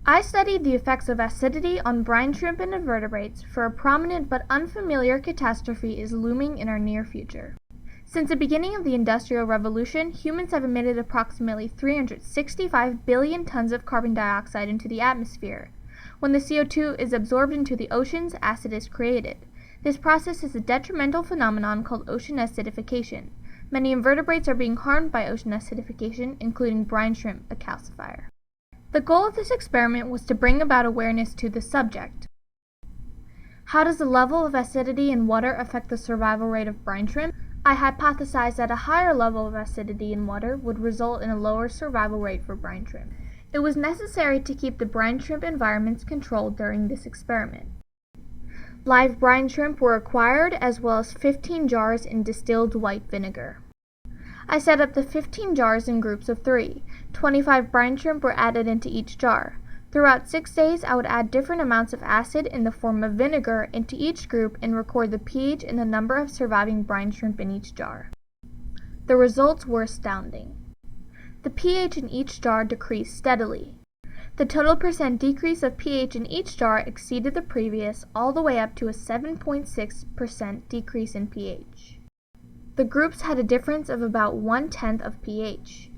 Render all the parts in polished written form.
I studied the effects of acidity on brine shrimp and invertebrates, for a prominent but unfamiliar catastrophe is looming in our near future. Since the beginning of the Industrial Revolution, humans have emitted approximately 365 billion tons of carbon dioxide into the atmosphere. When the CO2 is absorbed into the oceans, acid is created. This process is a detrimental phenomenon called ocean acidification. Many invertebrates are being harmed by ocean acidification, including brine shrimp, a calcifier. The goal of this experiment was to bring about awareness to the subject. How does the level of acidity in water affect the survival rate of brine shrimp? I hypothesized that a higher level of acidity in water would result in a lower survival rate for brine shrimp. It was necessary to keep the brine shrimp environments controlled during this experiment. Live brine shrimp were acquired, as well as 15 jars in distilled white vinegar. I set up the 15 jars in groups of 3. 25 brine shrimp were added into each jar. Throughout 6 days, I would add different amounts of acid in the form of vinegar into each group and record the pH and the number of surviving brine shrimp in each jar. The results were astounding. The pH in each jar decreased steadily. The total percent decrease of pH in each jar exceeded the previous, all the way up to a 7.6% decrease in pH. The groups had a difference of about 1/10 of pH.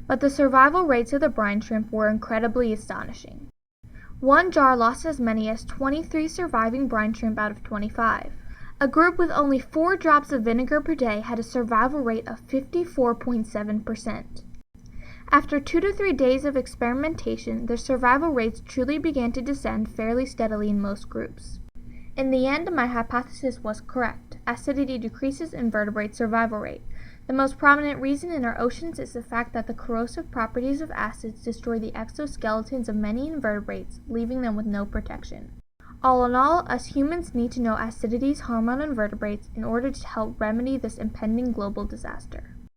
But the survival rates of the brine shrimp were incredibly astonishing. One jar lost as many as 23 surviving brine shrimp out of 25. A group with only 4 drops of vinegar per day had a survival rate of 54.7%. After 2 to 3 days of experimentation, their survival rates truly began to descend fairly steadily in most groups. In the end, my hypothesis was correct. Acidity decreases invertebrate survival rate. The most prominent reason in our oceans is the fact that the corrosive properties of acids destroy the exoskeletons of many invertebrates, leaving them with no protection. All in all, us humans need to know acidity's harm on invertebrates in order to help remedy this impending global disaster.